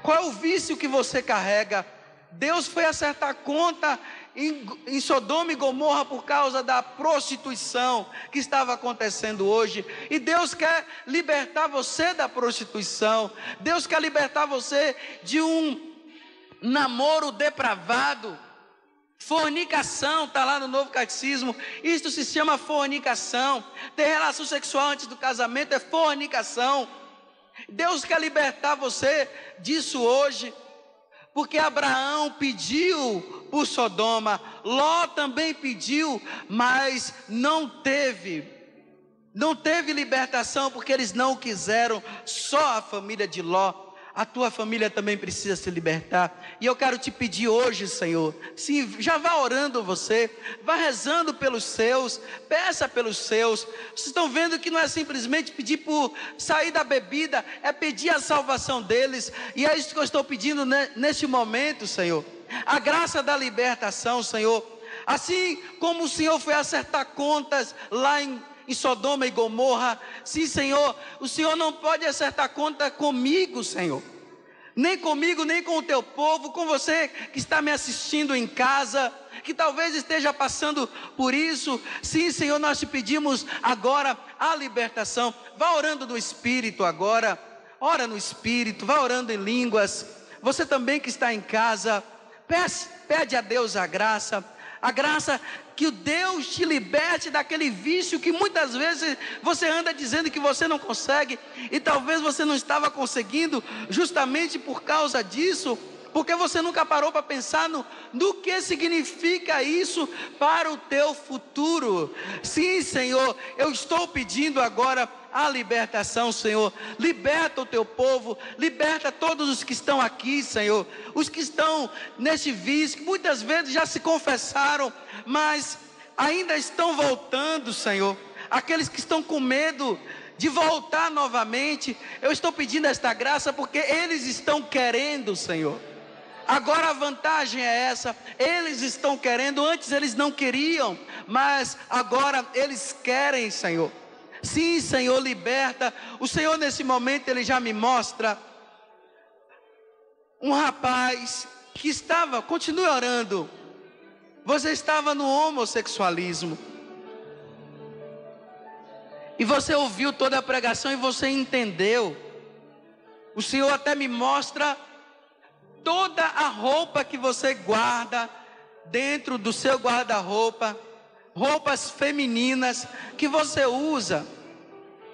Qual é o vício que você carrega? Deus foi acertar conta em Sodoma e Gomorra por causa da prostituição que estava acontecendo hoje. E Deus quer libertar você da prostituição. Deus quer libertar você de um namoro depravado. Fornicação, está lá no Novo Catecismo. Isto se chama fornicação. Ter relação sexual antes do casamento é fornicação. Deus quer libertar você disso hoje. Porque Abraão pediu por Sodoma, Ló também pediu, mas não teve libertação, porque eles não quiseram. Só a família de Ló. A tua família também precisa se libertar. E eu quero te pedir hoje, Senhor, sim, já vá orando você, vá rezando pelos seus, peça pelos seus. Vocês estão vendo que não é simplesmente pedir por sair da bebida, é pedir a salvação deles. E é isso que eu estou pedindo neste momento, Senhor. A graça da libertação, Senhor. Assim como o Senhor foi acertar contas lá em Sodoma e Gomorra, sim, Senhor, o Senhor não pode acertar conta comigo, Senhor, nem comigo, nem com o teu povo, com você que está me assistindo em casa, que talvez esteja passando por isso. Sim, Senhor, nós te pedimos agora a libertação. Vá orando no Espírito agora, ora no Espírito, vá orando em línguas. Você também que está em casa, pede a Deus a graça que o Deus te liberte daquele vício que muitas vezes você anda dizendo que você não consegue, e talvez você não estava conseguindo justamente por causa disso, porque você nunca parou para pensar no que significa isso para o teu futuro. Sim, Senhor, eu estou pedindo agora a libertação, Senhor. Liberta o teu povo, liberta todos os que estão aqui, Senhor, os que estão neste vício, que muitas vezes já se confessaram, mas ainda estão voltando, Senhor. Aqueles que estão com medo de voltar novamente, eu estou pedindo esta graça porque eles estão querendo, Senhor. Agora a vantagem é essa, eles estão querendo. Antes eles não queriam, mas agora eles querem, Senhor. Sim, Senhor, liberta. O Senhor nesse momento, Ele já me mostra um rapaz que estava, continue orando, você estava no homossexualismo, e você ouviu toda a pregação e você entendeu. O Senhor até me mostra toda a roupa que você guarda dentro do seu guarda-roupa, roupas femininas que você usa,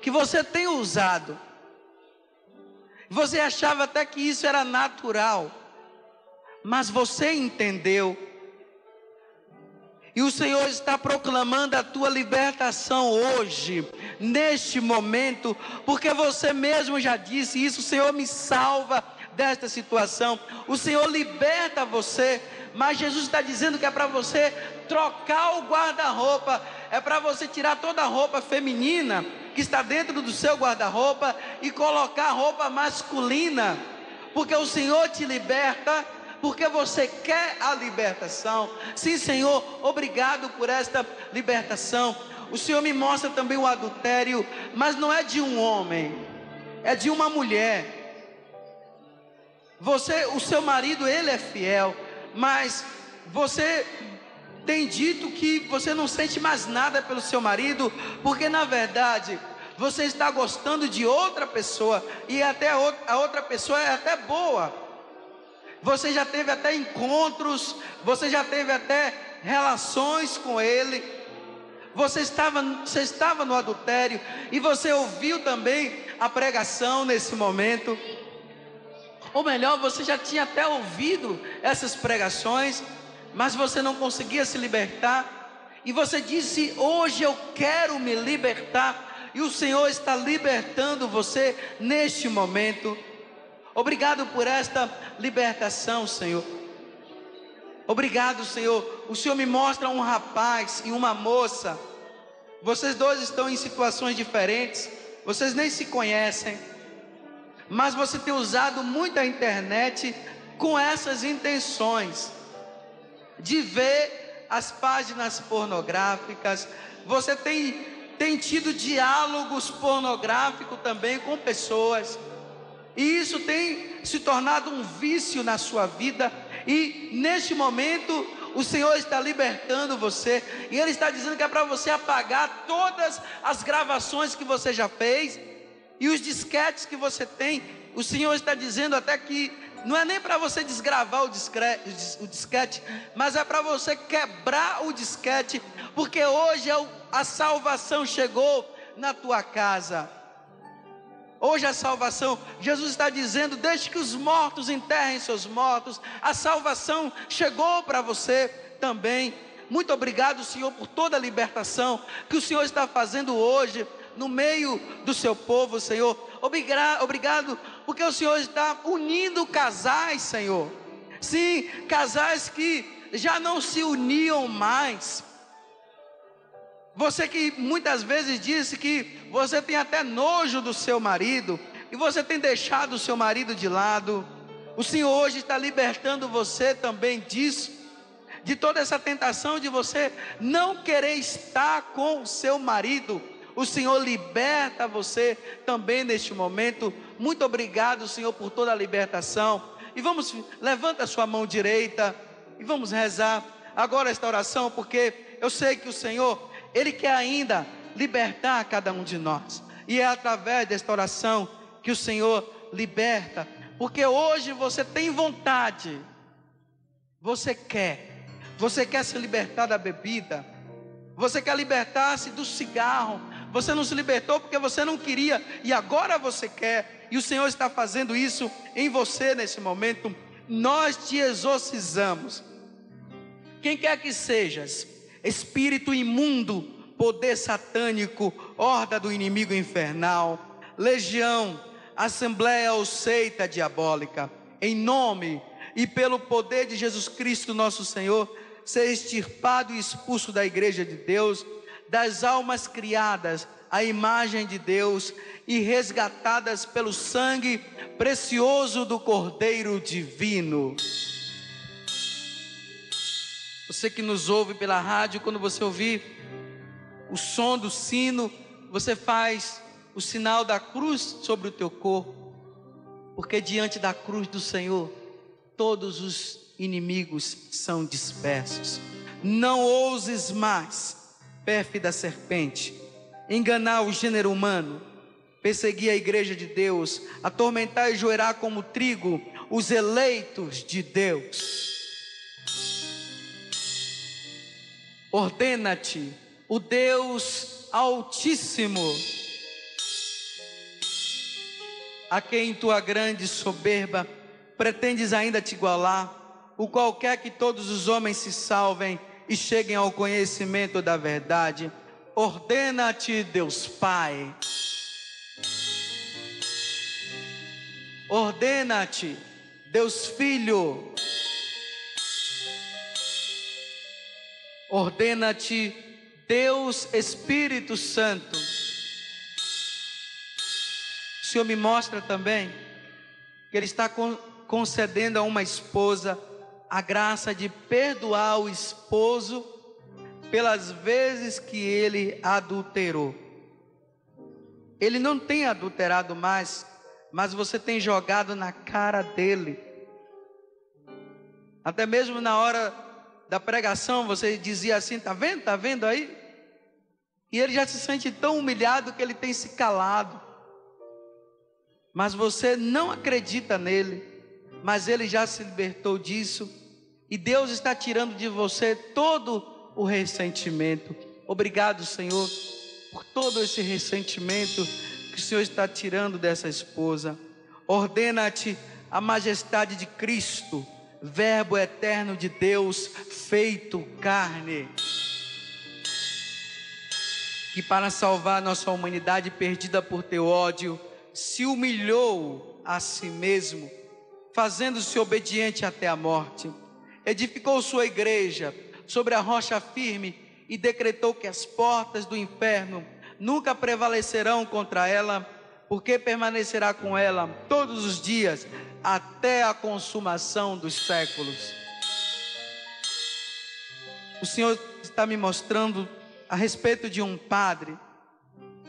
que você tem usado. Você achava até que isso era natural, mas você entendeu. E o Senhor está proclamando a tua libertação hoje, neste momento, porque você mesmo já disse isso. O Senhor me salva desta situação, o Senhor liberta você. Mas Jesus está dizendo que é para você trocar o guarda-roupa, é para você tirar toda a roupa feminina que está dentro do seu guarda-roupa e colocar a roupa masculina, porque o Senhor te liberta, porque você quer a libertação. Sim, Senhor, obrigado por esta libertação. O Senhor me mostra também o adultério, mas não é de um homem, é de uma mulher. O seu marido, ele é fiel, mas você tem dito que você não sente mais nada pelo seu marido, porque na verdade você está gostando de outra pessoa, e até a outra pessoa é até boa. Você já teve até encontros, você já teve até relações com ele. Você estava no adultério, e você ouviu também a pregação nesse momento. Ou melhor, você já tinha até ouvido essas pregações, mas você não conseguia se libertar. E você disse: hoje eu quero me libertar. E o Senhor está libertando você neste momento. Obrigado por esta libertação, Senhor. Obrigado, Senhor. O Senhor me mostra um rapaz e uma moça. Vocês dois estão em situações diferentes, vocês nem se conhecem, mas você tem usado muito a internet com essas intenções de ver as páginas pornográficas. Você tem tido diálogos pornográficos também com pessoas, e isso tem se tornado um vício na sua vida. E neste momento o Senhor está libertando você, e Ele está dizendo que é para você apagar todas as gravações que você já fez e os disquetes que você tem. O Senhor está dizendo até que não é nem para você desgravar o disquete, mas é para você quebrar o disquete, porque hoje a salvação chegou na tua casa. Hoje a salvação, Jesus está dizendo: deixe que os mortos enterrem seus mortos. A salvação chegou para você também. Muito obrigado, Senhor, por toda a libertação que o Senhor está fazendo hoje no meio do seu povo, Senhor. Obrigado, porque o Senhor está unindo casais, Senhor. Sim, casais que já não se uniam mais. Você que muitas vezes disse que você tem até nojo do seu marido, e você tem deixado o seu marido de lado. O Senhor hoje está libertando você também disso, de toda essa tentação de você não querer estar com o seu marido. O Senhor liberta você também neste momento. Muito obrigado, Senhor, por toda a libertação. E levanta a sua mão direita e vamos rezar agora esta oração, porque eu sei que o Senhor, Ele quer ainda libertar cada um de nós, e é através desta oração que o Senhor liberta, porque hoje você tem vontade, você quer se libertar da bebida, você quer libertar-se do cigarro. Você não se libertou porque você não queria, e agora você quer, e o Senhor está fazendo isso em você nesse momento. Nós te exorcizamos, quem quer que sejas, espírito imundo, poder satânico, horda do inimigo infernal, legião, assembleia ou seita diabólica, em nome e pelo poder de Jesus Cristo nosso Senhor, ser extirpado e expulso da igreja de Deus, das almas criadas à imagem de Deus e resgatadas pelo sangue precioso do Cordeiro Divino. Você que nos ouve pela rádio, quando você ouvir o som do sino, você faz o sinal da cruz sobre o teu corpo, porque diante da cruz do Senhor, todos os inimigos são dispersos. Não ouses mais, pérfida serpente, enganar o gênero humano, perseguir a igreja de Deus, atormentar e joerar como trigo os eleitos de Deus. Ordena-te, o Deus Altíssimo, a quem tua grande soberba pretendes ainda te igualar, o qual quer que todos os homens se salvem e cheguem ao conhecimento da verdade. Ordena-te, Deus Pai. Ordena-te, Deus Filho. Ordena-te, Deus Espírito Santo. O Senhor me mostra também que Ele está concedendo a uma esposa a graça de perdoar o esposo pelas vezes que ele adulterou. Ele não tem adulterado mais, mas você tem jogado na cara dele. Até mesmo na hora da pregação você dizia assim: tá vendo aí? E ele já se sente tão humilhado que ele tem se calado. Mas você não acredita nele, mas ele já se libertou disso, e Deus está tirando de você todo o ressentimento. Obrigado, Senhor, por todo esse ressentimento que o Senhor está tirando dessa esposa. Ordena-te a majestade de Cristo, Verbo eterno de Deus, feito carne, que para salvar nossa humanidade perdida por teu ódio, se humilhou a si mesmo, fazendo-se obediente até a morte. Edificou sua igreja sobre a rocha firme e decretou que as portas do inferno nunca prevalecerão contra ela, porque permanecerá com ela todos os dias até a consumação dos séculos. O Senhor está me mostrando a respeito de um padre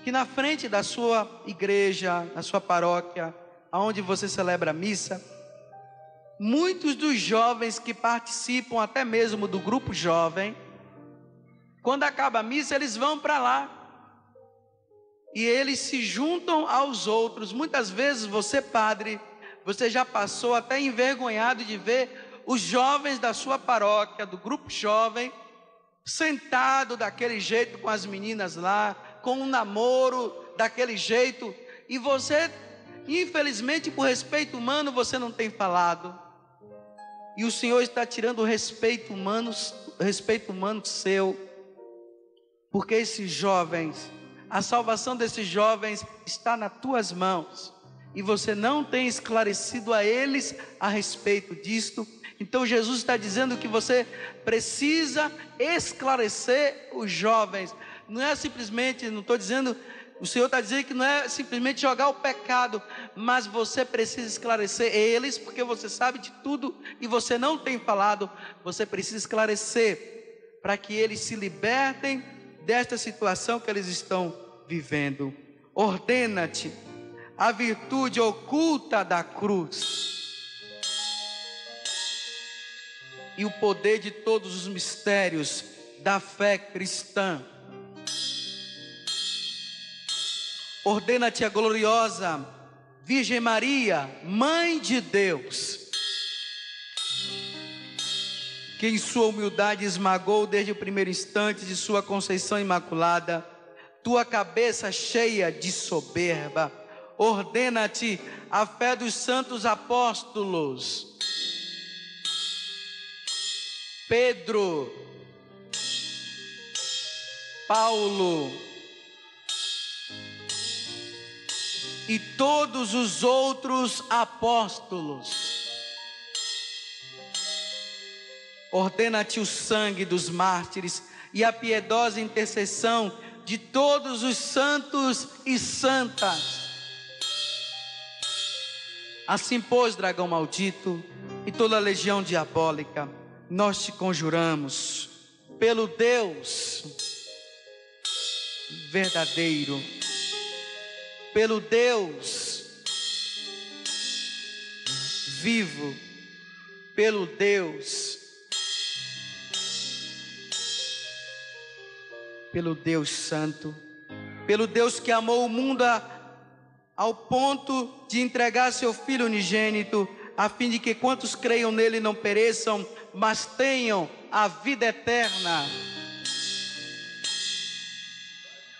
que na frente da sua igreja, na sua paróquia, aonde você celebra a missa, muitos dos jovens que participam até mesmo do grupo jovem, quando acaba a missa, eles vão para lá e eles se juntam aos outros. Muitas vezes você, padre, você já passou até envergonhado de ver os jovens da sua paróquia, do grupo jovem, sentado daquele jeito com as meninas lá, com um namoro daquele jeito, e você, infelizmente, por respeito humano, você não tem falado. E o Senhor está tirando o respeito humano seu, porque esses jovens, a salvação desses jovens está nas tuas mãos, e você não tem esclarecido a eles a respeito disto. Então Jesus está dizendo que você precisa esclarecer os jovens. Não é simplesmente, não estou dizendo, o Senhor está dizendo que não é simplesmente jogar o pecado, mas você precisa esclarecer eles, porque você sabe de tudo e você não tem falado. Você precisa esclarecer para que eles se libertem desta situação que eles estão vivendo. Ordena-te a virtude oculta da cruz e o poder de todos os mistérios da fé cristã. Ordena-te a gloriosa Virgem Maria, Mãe de Deus, que em sua humildade esmagou desde o primeiro instante de sua conceição imaculada tua cabeça cheia de soberba. Ordena-te a fé dos santos apóstolos Pedro, Paulo e todos os outros apóstolos. Ordena-te o sangue dos mártires e a piedosa intercessão de todos os santos e santas. Assim, pois, dragão maldito e toda a legião diabólica, nós te conjuramos pelo Deus verdadeiro, pelo Deus vivo, pelo Deus santo, pelo Deus que amou o mundo ao ponto de entregar seu Filho unigênito, a fim de que quantos creiam nele não pereçam, mas tenham a vida eterna.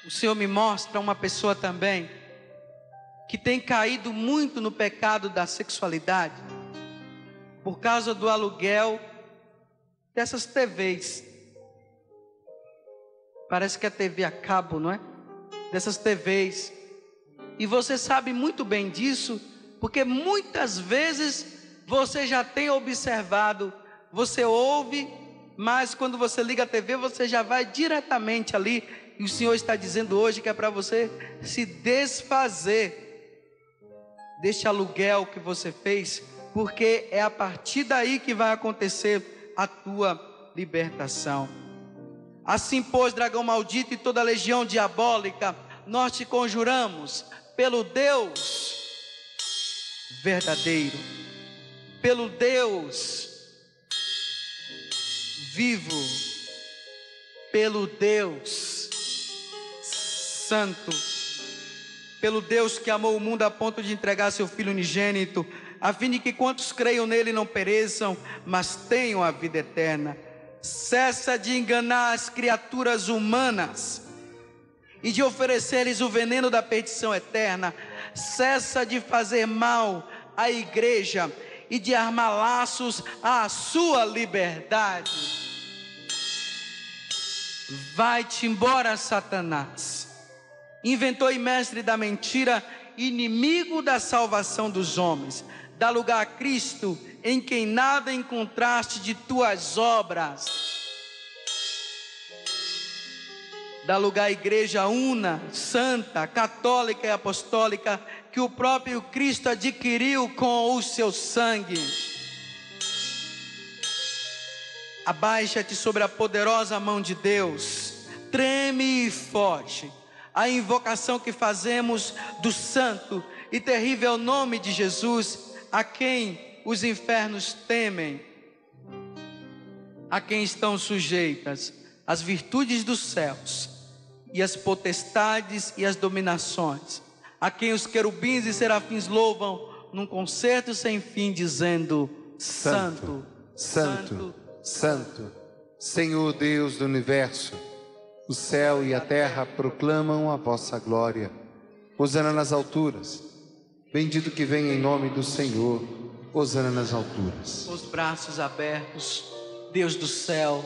O Senhor me mostra uma pessoa também que tem caído muito no pecado da sexualidade por causa do aluguel dessas TVs. Parece que é TV a cabo, não é? Dessas TVs. E você sabe muito bem disso, porque muitas vezes você já tem observado, você ouve, mas quando você liga a TV, você já vai diretamente ali. E o Senhor está dizendo hoje que é para você se desfazer deste aluguel que você fez, porque é a partir daí que vai acontecer a tua libertação. Assim, pois, dragão maldito e toda a legião diabólica, nós te conjuramos pelo Deus verdadeiro, pelo Deus vivo, pelo Deus santo, pelo Deus que amou o mundo a ponto de entregar seu Filho unigênito, a fim de que quantos creiam nele não pereçam, mas tenham a vida eterna. Cessa de enganar as criaturas humanas e de oferecer-lhes o veneno da perdição eterna. Cessa de fazer mal à igreja e de armar laços à sua liberdade. Vai-te embora, Satanás, inventor e mestre da mentira, inimigo da salvação dos homens. Dá lugar a Cristo, em quem nada encontraste de tuas obras. Dá lugar à igreja una, santa, católica e apostólica, que o próprio Cristo adquiriu com o seu sangue. Abaixa-te sobre a poderosa mão de Deus, treme e foge. A invocação que fazemos do santo e terrível nome de Jesus, a quem os infernos temem, a quem estão sujeitas as virtudes dos céus e as potestades e as dominações, a quem os querubins e serafins louvam num concerto sem fim, dizendo: Santo, Santo, Santo, Senhor Deus do universo, o céu e a terra proclamam a vossa glória. Hosana nas alturas, bendito que vem em nome do Senhor, hosana nas alturas. Os braços abertos, Deus do céu,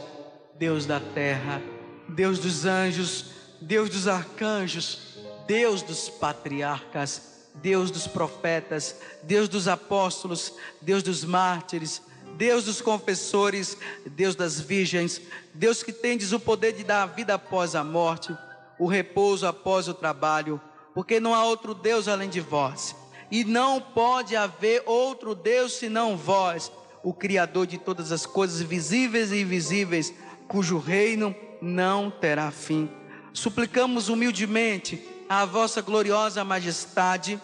Deus da terra, Deus dos anjos, Deus dos arcanjos, Deus dos patriarcas, Deus dos profetas, Deus dos apóstolos, Deus dos mártires, Deus dos confessores, Deus das virgens, Deus que tendes o poder de dar a vida após a morte, o repouso após o trabalho, porque não há outro Deus além de vós, e não pode haver outro Deus senão vós, o Criador de todas as coisas visíveis e invisíveis, cujo reino não terá fim. Suplicamos humildemente à vossa gloriosa majestade,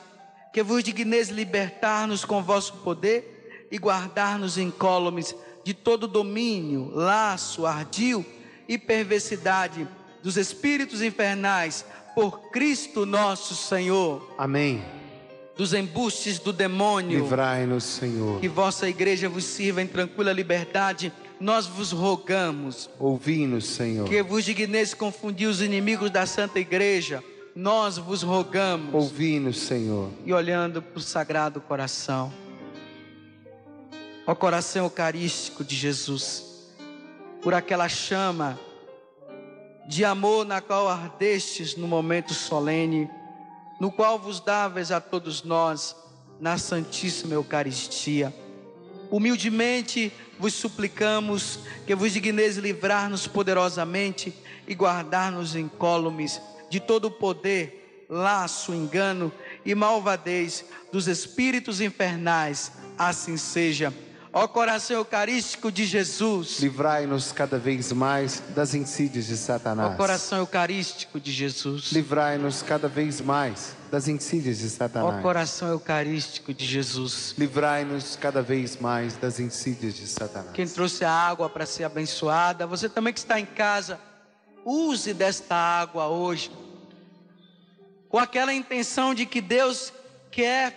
que vos digneis libertar-nos com vosso poder e guardar-nos incólumes de todo domínio, laço, ardil e perversidade dos espíritos infernais, por Cristo nosso Senhor. Amém. Dos embustes do demônio, livrai-nos, Senhor. Que vossa igreja vos sirva em tranquila liberdade, nós vos rogamos. Ouvi-nos, Senhor. Que vos digneis confundir os inimigos da santa igreja, nós vos rogamos. Ouvi-nos, Senhor. E olhando para o sagrado coração, ao coração eucarístico de Jesus, por aquela chama de amor na qual ardestes no momento solene, no qual vos dáveis a todos nós na Santíssima Eucaristia. Humildemente vos suplicamos que vos digneis livrar-nos poderosamente e guardar-nos incólumes de todo o poder, laço, engano e malvadez dos espíritos infernais. Assim seja. Ó coração eucarístico de Jesus. Livrai-nos cada vez mais das insídias de Satanás. Ó coração eucarístico de Jesus. Livrai-nos cada vez mais das insídias de Satanás. Ó coração eucarístico de Jesus. Livrai-nos cada vez mais das insídias de Satanás. Quem trouxe a água para ser abençoada, você também que está em casa, use desta água hoje, com aquela intenção de que Deus quer